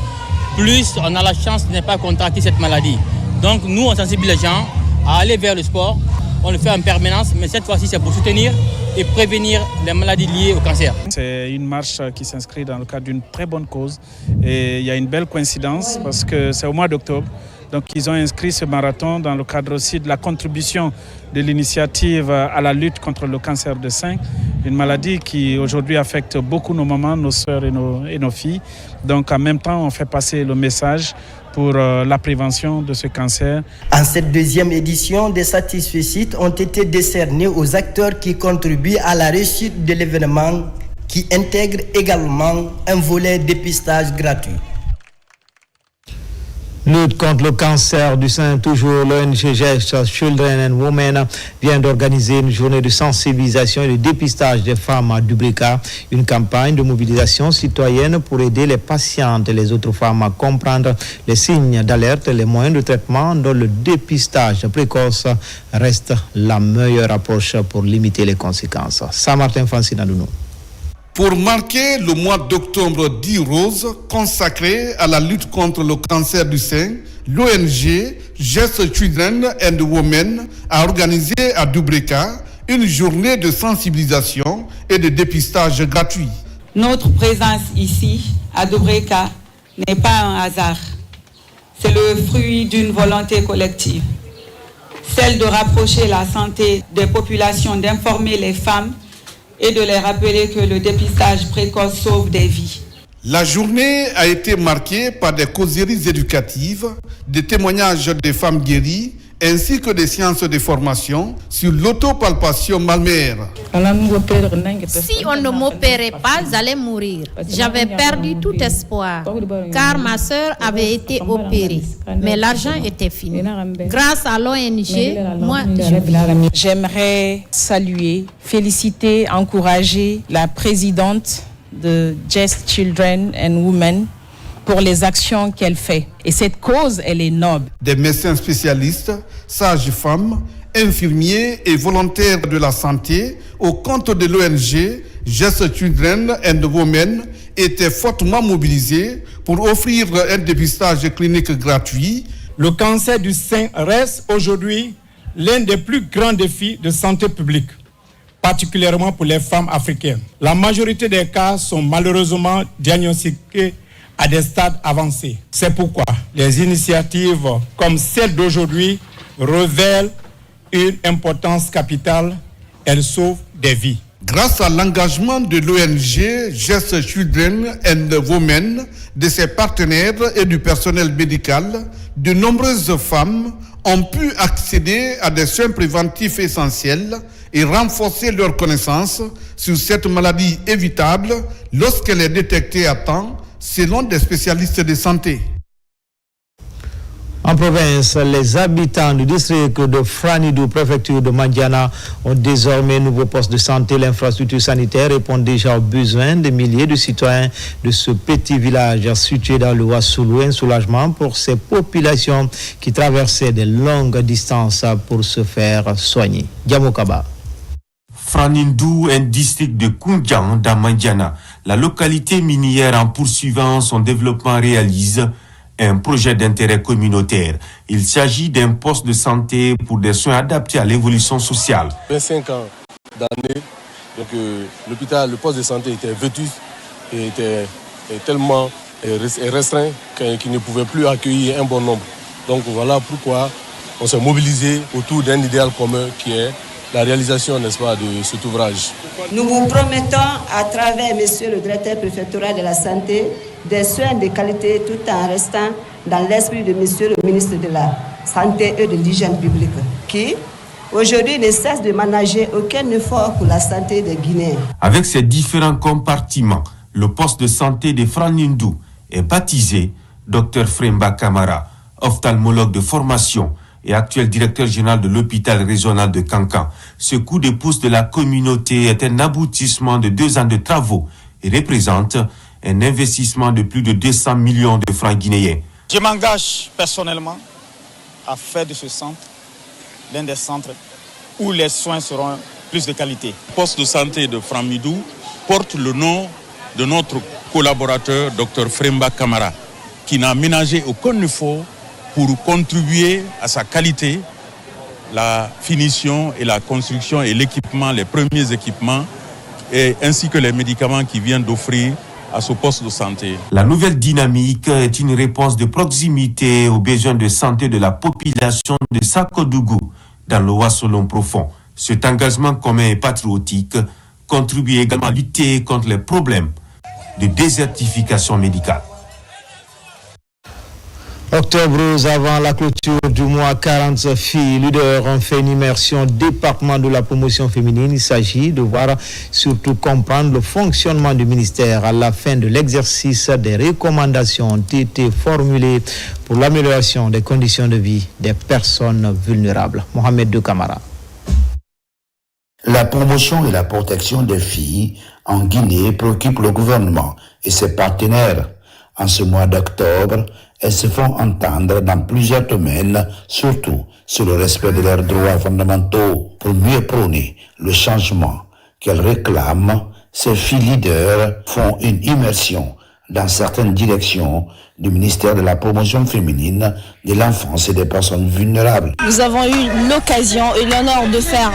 plus on a la chance de ne pas contracter cette maladie. Donc nous, on sensibilise les gens à aller vers le sport. On le fait en permanence, mais cette fois-ci, c'est pour soutenir et prévenir les maladies liées au cancer. C'est une marche qui s'inscrit dans le cadre d'une très bonne cause. Et il y a une belle coïncidence parce que c'est au mois d'octobre. Donc ils ont inscrit ce marathon dans le cadre aussi de la contribution de l'initiative à la lutte contre le cancer du sein, une maladie qui aujourd'hui affecte beaucoup nos mamans, nos sœurs et nos filles. Donc en même temps, on fait passer le message pour la prévention de ce cancer. En cette deuxième édition, des satisfecits ont été décernés aux acteurs qui contribuent à la réussite de l'événement, qui intègre également un volet dépistage gratuit. Lutte contre le cancer du sein, toujours l'ONG GEST Children and Women vient d'organiser une journée de sensibilisation et de dépistage des femmes à Dubrika, une campagne de mobilisation citoyenne pour aider les patientes et les autres femmes à comprendre les signes d'alerte et les moyens de traitement dont le dépistage précoce reste la meilleure approche pour limiter les conséquences. Saint-Martin Francine Adounou. Pour marquer le mois d'octobre dit rose consacré à la lutte contre le cancer du sein, l'ONG GEST Children and Women a organisé à Dubrika une journée de sensibilisation et de dépistage gratuit. Notre présence ici, à Dubrika, n'est pas un hasard. C'est le fruit d'une volonté collective, celle de rapprocher la santé des populations, d'informer les femmes et de les rappeler que le dépistage précoce sauve des vies. La journée a été marquée par des causeries éducatives, des témoignages des femmes guéries, ainsi que des séances de formation sur l'autopalpation mammaire. Si on ne m'opérait pas, j'allais mourir. J'avais perdu tout espoir, car ma sœur avait été opérée, mais l'argent était fini. Grâce à l'ONG, moi, j'aimerais saluer, féliciter, encourager la présidente de GEST Children and Women pour les actions qu'elle fait. Et cette cause, elle est noble. Des médecins spécialistes, sages-femmes, infirmiers et volontaires de la santé au compte de l'ONG GEST Children and Women étaient fortement mobilisés pour offrir un dépistage clinique gratuit. Le cancer du sein reste aujourd'hui l'un des plus grands défis de santé publique, particulièrement pour les femmes africaines. La majorité des cas sont malheureusement diagnostiqués à des stades avancés. C'est pourquoi les initiatives comme celle d'aujourd'hui révèlent une importance capitale. Elles sauvent des vies. Grâce à l'engagement de l'ONG GEST Children and Women, de ses partenaires et du personnel médical, de nombreuses femmes ont pu accéder à des soins préventifs essentiels et renforcer leurs connaissances sur cette maladie évitable lorsqu'elle est détectée à temps, selon des spécialistes de santé. En province, les habitants du district de Franidou, préfecture de Mandiana, ont désormais un nouveau poste de santé. L'infrastructure sanitaire répond déjà aux besoins des milliers de citoyens de ce petit village situé dans le Wassoulou. Un soulagement pour ces populations qui traversaient de longues distances pour se faire soigner. Diamokaba. Franindou, un district de Koundian dans Mandiana. La localité minière, en poursuivant son développement, réalise un projet d'intérêt communautaire. Il s'agit d'un poste de santé pour des soins adaptés à l'évolution sociale. 25 ans d'années, donc l'hôpital, le poste de santé était vétuste et était tellement restreint qu'il ne pouvait plus accueillir un bon nombre. Donc voilà pourquoi on s'est mobilisé autour d'un idéal commun qui est la réalisation, n'est-ce pas, de cet ouvrage. Nous vous promettons, à travers monsieur le directeur préfectoral de la santé, des soins de qualité tout en restant dans l'esprit de monsieur le ministre de la Santé et de l'Hygiène publique, qui aujourd'hui ne cesse de ménager aucun effort pour la santé des Guinéens. Avec ses différents compartiments, le poste de santé de Franindou est baptisé Dr Fremba Kamara, ophtalmologue de formation et actuel directeur général de l'hôpital régional de Kankan. Ce coup de pouce de la communauté est un aboutissement de 2 ans de travaux et représente un investissement de plus de 200 millions de francs guinéens. Je m'engage personnellement à faire de ce centre l'un des centres où les soins seront plus de qualité. Le poste de santé de Franidou porte le nom de notre collaborateur, Dr Fremba Kamara, qui n'a ménagé aucun effort pour contribuer à sa qualité, la finition et la construction et l'équipement, les premiers équipements, et ainsi que les médicaments qu'il vient d'offrir à ce poste de santé. La nouvelle dynamique est une réponse de proximité aux besoins de santé de la population de Sakodougou dans le Wassolon profond. Cet engagement commun et patriotique contribue également à lutter contre les problèmes de désertification médicale. Octobre rose, avant la clôture du mois, 40 filles leaders ont fait une immersion au département de la promotion féminine. Il s'agit de voir surtout comprendre le fonctionnement du ministère. À la fin de l'exercice, des recommandations ont été formulées pour l'amélioration des conditions de vie des personnes vulnérables. Mohamed De Camara. La promotion et la protection des filles en Guinée préoccupent le gouvernement et ses partenaires. En ce mois d'octobre, elles se font entendre dans plusieurs domaines, surtout sur le respect de leurs droits fondamentaux. Pour mieux prôner le changement qu'elles réclament, ces filles leaders font une immersion dans certaines directions du ministère de la promotion féminine, de l'enfance et des personnes vulnérables. Nous avons eu l'occasion et l'honneur de faire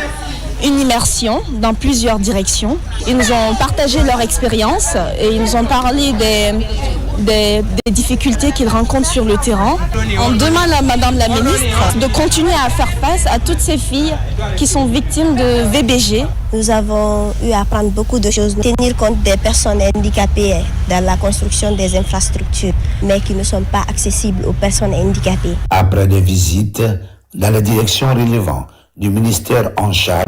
une immersion dans plusieurs directions. Ils nous ont partagé leur expérience et ils nous ont parlé des difficultés qu'ils rencontrent sur le terrain. On demande à Madame la ministre de continuer à faire face à toutes ces filles qui sont victimes de VBG. Nous avons eu à apprendre beaucoup de choses, tenir compte des personnes handicapées dans la construction des infrastructures, mais qui ne sont pas accessibles aux personnes handicapées. Après des visites dans les directions relevantes du ministère en charge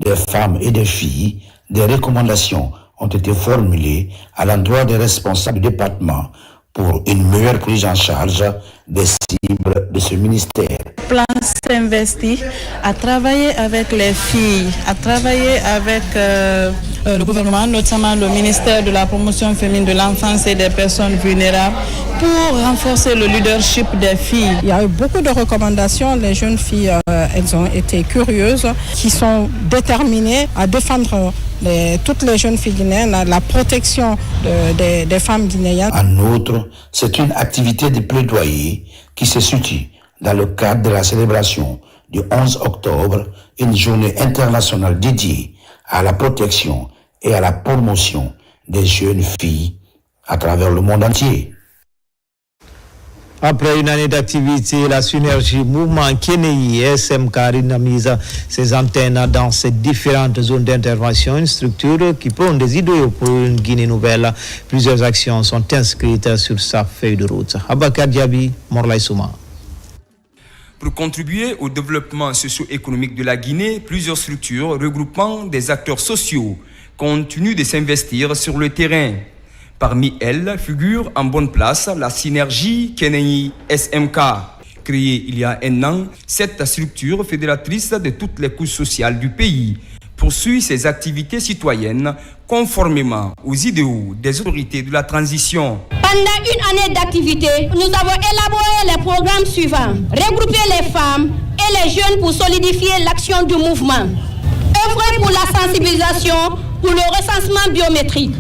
des femmes et des filles, des recommandations ont été formulées à l'endroit des responsables du département pour une meilleure prise en charge des cibles de ce ministère. Le plan s'investit à travailler avec les filles, à travailler avec le gouvernement, notamment le ministère de la promotion féminine de l'enfance et des personnes vulnérables, pour renforcer le leadership des filles. Il y a eu beaucoup de recommandations. Les jeunes filles, elles ont été curieuses, qui sont déterminées à défendre toutes les jeunes filles guinéennes, la protection des femmes guinéennes. En outre, c'est une activité de plaidoyer qui se situe dans le cadre de la célébration du 11 octobre, une journée internationale dédiée à la protection et à la promotion des jeunes filles à travers le monde entier. Après une année d'activité, la synergie Mouvement Kénéi et SMK dynamise ses antennes dans ces différentes zones d'intervention, une structure qui prône des idéaux pour une Guinée nouvelle. Plusieurs actions sont inscrites sur sa feuille de route. Abakar Diaby, Morlaï Souma. Pour contribuer au développement socio-économique de la Guinée, plusieurs structures regroupant des acteurs sociaux continuent de s'investir sur le terrain. Parmi elles figure en bonne place la synergie Kenei SMK. Créée il y a un an, cette structure fédératrice de toutes les couches sociales du pays poursuit ses activités citoyennes conformément aux idéaux des autorités de la transition. Pendant une année d'activité, nous avons élaboré les programmes suivants. Regrouper les femmes et les jeunes pour solidifier l'action du mouvement. Œuvrer pour la sensibilisation, pour le recensement biométrique.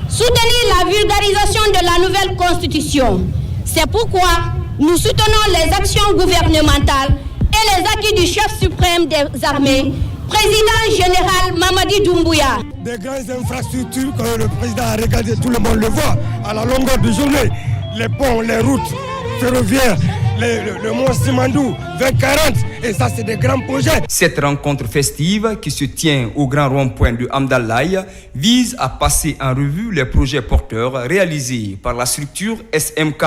Soutenir la vulgarisation de la nouvelle constitution. C'est pourquoi nous soutenons les actions gouvernementales et les acquis du chef suprême des armées, président général Mamadi Doumbouya. Des grandes infrastructures que le président a regardé, tout le monde le voit, à la longueur de journée. Les ponts, les routes ferroviaires, le mont Simandou, 2040, et ça c'est des grands projets. Cette rencontre festive qui se tient au grand rond-point de Amdalaï vise à passer en revue les projets porteurs réalisés par la structure SMK.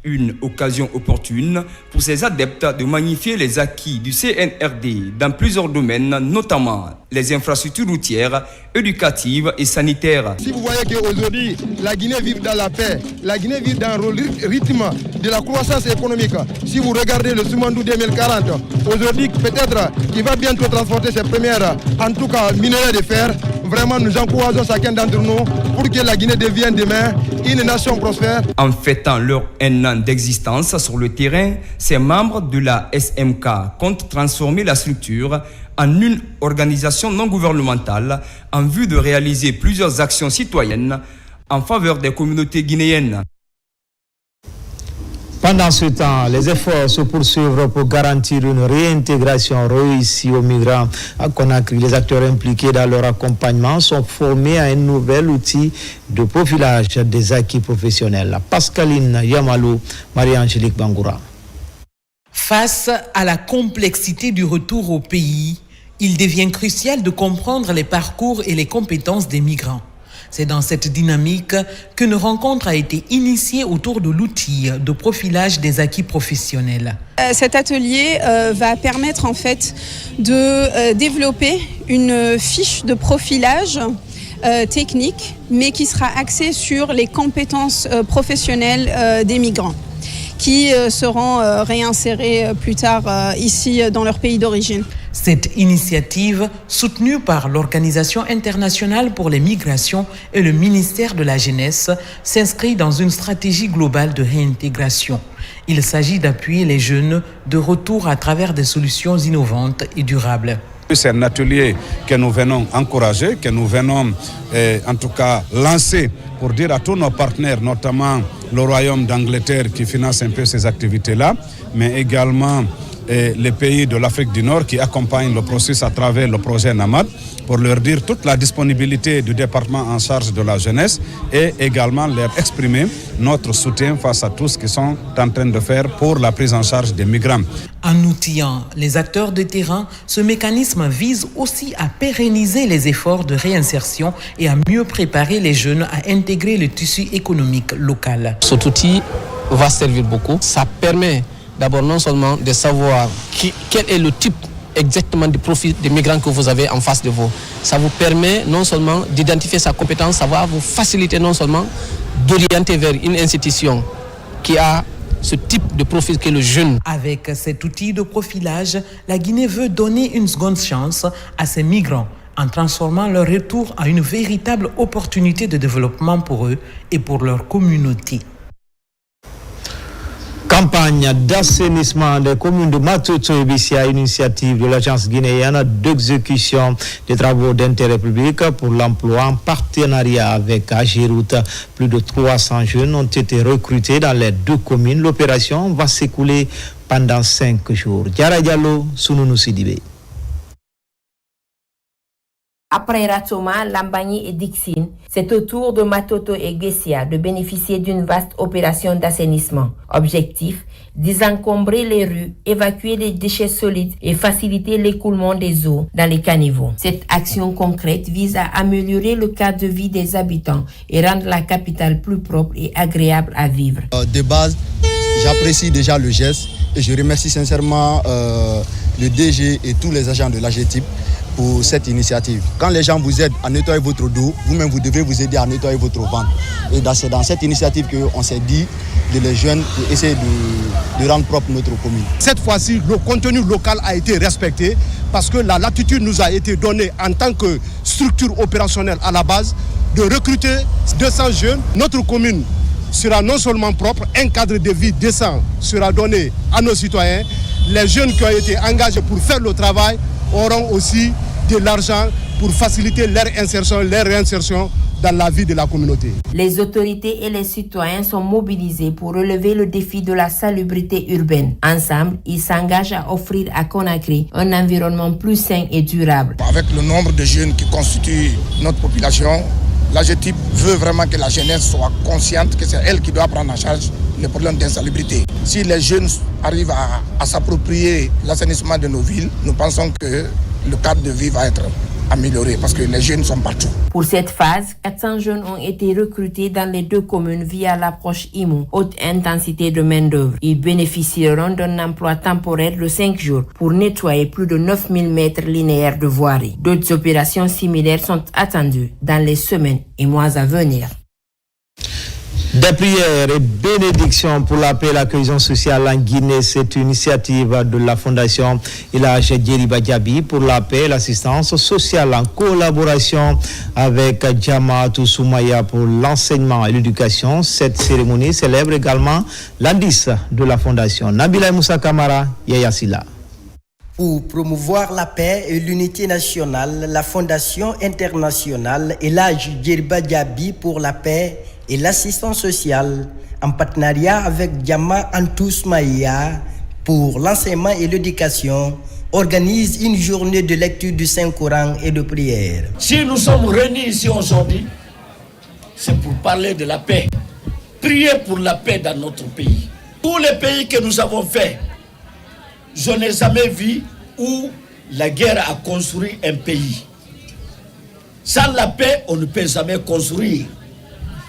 Une occasion opportune pour ces adeptes de magnifier les acquis du CNRD dans plusieurs domaines, notamment les infrastructures routières, éducatives et sanitaires. Si vous voyez qu'aujourd'hui, la Guinée vit dans la paix, la Guinée vit dans le rythme de la croissance économique. Si vous regardez le Simandou 2040, aujourd'hui peut-être qu'il va bientôt transporter ses premières, en tout cas minerais de fer. Vraiment, nous encourageons chacun d'entre nous pour que la Guinée devienne demain une nation prospère. En fêtant leur un an d'existence sur le terrain, ces membres de la SMK comptent transformer la structure en une organisation non gouvernementale en vue de réaliser plusieurs actions citoyennes en faveur des communautés guinéennes. Pendant ce temps, les efforts se poursuivent pour garantir une réintégration réussie aux migrants à Conakry. Les acteurs impliqués dans leur accompagnement sont formés à un nouvel outil de profilage des acquis professionnels. Pascaline Yamalou, Marie-Angélique Bangoura. Face à la complexité du retour au pays, il devient crucial de comprendre les parcours et les compétences des migrants. C'est dans cette dynamique qu'une rencontre a été initiée autour de l'outil de profilage des acquis professionnels. Cet atelier va permettre en fait de développer une fiche de profilage technique, mais qui sera axée sur les compétences professionnelles des migrants, qui seront réinsérés plus tard ici dans leur pays d'origine. Cette initiative, soutenue par l'Organisation internationale pour les migrations et le ministère de la Jeunesse, s'inscrit dans une stratégie globale de réintégration. Il s'agit d'appuyer les jeunes de retour à travers des solutions innovantes et durables. C'est un atelier que nous venons encourager, que nous venons en tout cas lancer pour dire à tous nos partenaires, notamment le Royaume d'Angleterre qui finance un peu ces activités-là, mais également les pays de l'Afrique du Nord qui accompagnent le processus à travers le projet NAMAD, pour leur dire toute la disponibilité du département en charge de la jeunesse et également leur exprimer notre soutien face à tout ce qu'ils sont en train de faire pour la prise en charge des migrants. En outillant les acteurs de terrain, ce mécanisme vise aussi à pérenniser les efforts de réinsertion et à mieux préparer les jeunes à intégrer le tissu économique local. Cet outil va servir beaucoup. Ça permet d'abord non seulement de savoir quel est le type exactement de profil des migrants que vous avez en face de vous. Ça vous permet non seulement d'identifier sa compétence, ça va vous faciliter non seulement d'orienter vers une institution qui a ce type de profil que le jeune. Avec cet outil de profilage, la Guinée veut donner une seconde chance à ces migrants en transformant leur retour en une véritable opportunité de développement pour eux et pour leur communauté. Campagne d'assainissement des communes de Matoto et Bissia, initiative de l'agence guinéenne d'exécution des travaux d'intérêt public pour l'emploi en partenariat avec Agiroute. Plus de 300 jeunes ont été recrutés dans les deux communes. L'opération va s'écouler pendant 5 jours. Diara Diallo, Sounou Sidibé. Après Ratoma, Lambagny et Dixine, c'est au tour de Matoto et Gessia de bénéficier d'une vaste opération d'assainissement. Objectif, désencombrer les rues, évacuer les déchets solides et faciliter l'écoulement des eaux dans les caniveaux. Cette action concrète vise à améliorer le cadre de vie des habitants et rendre la capitale plus propre et agréable à vivre. De base, j'apprécie déjà le geste Et je remercie sincèrement le DG et tous les agents de l'AGETIP pour cette initiative. Quand les gens vous aident à nettoyer votre dos, vous-même vous devez vous aider à nettoyer votre ventre. Et c'est dans cette initiative qu'on s'est dit de les jeunes pour essayer de rendre propre notre commune. Cette fois-ci, le contenu local a été respecté parce que la latitude nous a été donnée en tant que structure opérationnelle à la base de recruter 200 jeunes. Notre commune sera non seulement propre, un cadre de vie décent sera donné à nos citoyens. Les jeunes qui ont été engagés pour faire le travail auront aussi de l'argent pour faciliter leur insertion, leur réinsertion dans la vie de la communauté. Les autorités et les citoyens sont mobilisés pour relever le défi de la salubrité urbaine. Ensemble, ils s'engagent à offrir à Conakry un environnement plus sain et durable. Avec le nombre de jeunes qui constituent notre population, l'AGETIP veut vraiment que la jeunesse soit consciente que c'est elle qui doit prendre en charge les problèmes d'insalubrité. Si les jeunes arrivent à s'approprier l'assainissement de nos villes, nous pensons que le cadre de vie va être amélioré parce que les jeunes sont partout. Pour cette phase, 400 jeunes ont été recrutés dans les 2 communes via l'approche IMO, haute intensité de main-d'œuvre. Ils bénéficieront d'un emploi temporaire de 5 jours pour nettoyer plus de 9000 mètres linéaires de voirie. D'autres opérations similaires sont attendues dans les semaines et mois à venir. Des prières et bénédictions pour la paix et la cohésion sociale en Guinée. C'est une initiative de la Fondation Elhadj Djeriba Diaby pour la paix et l'assistance sociale en collaboration avec Jamatou Soumaya pour l'enseignement et l'éducation. Cette cérémonie célèbre également l'indice de la Fondation. Nabila Moussa Kamara, Yaya Silla. Pour promouvoir la paix et l'unité nationale, la Fondation internationale Elhadj Djeriba Diaby pour la paix et l'assistance sociale, en partenariat avec Jamatou Soumaya pour l'enseignement et l'éducation, organise une journée de lecture du Saint-Coran et de prière. Si nous sommes réunis ici aujourd'hui, c'est pour parler de la paix, prier pour la paix dans notre pays. Tous les pays que nous avons faits, je n'ai jamais vu où la guerre a construit un pays. Sans la paix, on ne peut jamais construire.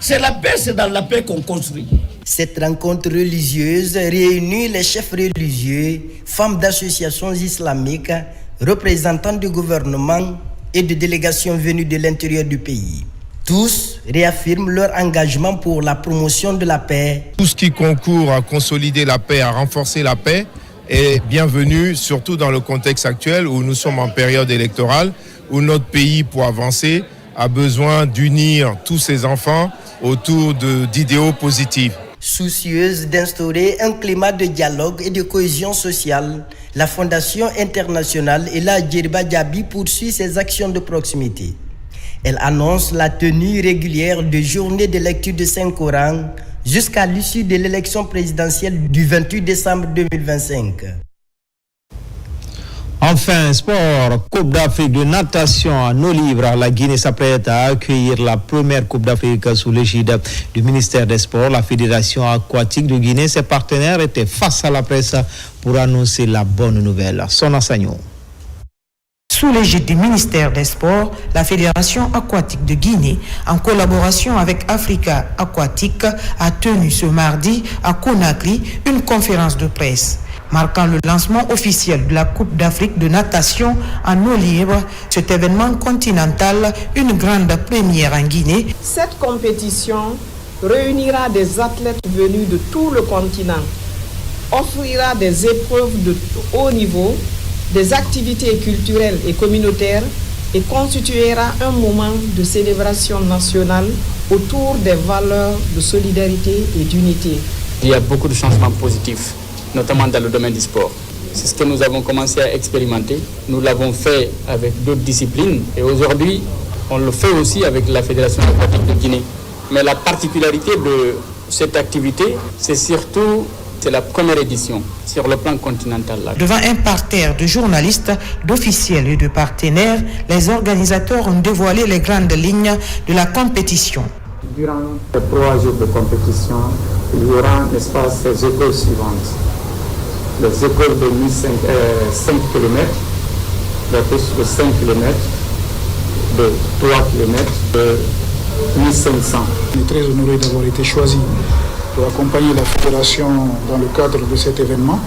C'est la paix, c'est dans la paix qu'on construit. Cette rencontre religieuse réunit les chefs religieux, femmes d'associations islamiques, représentants du gouvernement et de délégations venues de l'intérieur du pays. Tous réaffirment leur engagement pour la promotion de la paix. Tout ce qui concourt à consolider la paix, à renforcer la paix, est bienvenu, surtout dans le contexte actuel où nous sommes en période électorale, où notre pays, pour avancer, a besoin d'unir tous ses enfants autour d'idéaux positifs. Soucieuse d'instaurer un climat de dialogue et de cohésion sociale, la Fondation internationale Elhadj Djeriba Diaby poursuit ses actions de proximité. Elle annonce la tenue régulière de journées de lecture du Saint-Coran jusqu'à l'issue de l'élection présidentielle du 28 décembre 2025. Enfin, sport, Coupe d'Afrique de natation à Nolivre. La Guinée s'apprête à accueillir la première Coupe d'Afrique sous l'égide du ministère des Sports. La Fédération aquatique de Guinée, ses partenaires étaient face à la presse pour annoncer la bonne nouvelle. Son enseignant. Sous l'égide du ministère des Sports, la Fédération aquatique de Guinée, en collaboration avec Africa Aquatique, a tenu ce mardi à Conakry une conférence de presse marquant le lancement officiel de la Coupe d'Afrique de natation en eau libre. Cet événement continental, une grande première en Guinée. Cette compétition réunira des athlètes venus de tout le continent, offrira des épreuves de haut niveau, des activités culturelles et communautaires et constituera un moment de célébration nationale autour des valeurs de solidarité et d'unité. Il y a beaucoup de changements positifs, notamment dans le domaine du sport. C'est ce que nous avons commencé à expérimenter. Nous l'avons fait avec d'autres disciplines et aujourd'hui, on le fait aussi avec la Fédération aquatique de Guinée. Mais la particularité de cette activité, c'est surtout la première édition sur le plan continental. Devant un parterre de journalistes, d'officiels et de partenaires, les organisateurs ont dévoilé les grandes lignes de la compétition. Durant les 3 jours de compétition, il y aura, n'est-ce pas, ces écoles suivantes. Les écoles de 5 km, la piste de 5 km, de 3 km, de 1500. On est très honoré d'avoir été choisi pour accompagner la fédération dans le cadre de cet événement.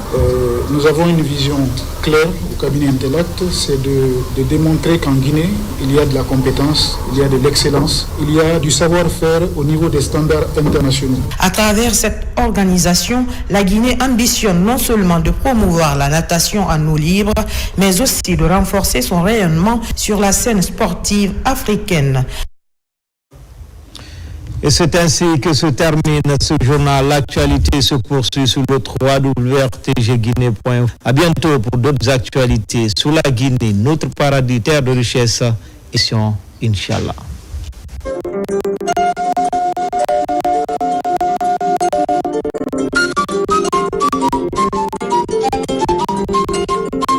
Nous avons une vision claire au cabinet Intellect, c'est de démontrer qu'en Guinée, il y a de la compétence, il y a de l'excellence, il y a du savoir-faire au niveau des standards internationaux. À travers cette organisation, la Guinée ambitionne non seulement de promouvoir la natation en eau libre, mais aussi de renforcer son rayonnement sur la scène sportive africaine. Et c'est ainsi que se termine ce journal. L'actualité se poursuit sur le www.rtgguinée.info. À bientôt pour d'autres actualités sur la Guinée, notre paradis, terre de richesse et Inch'Allah.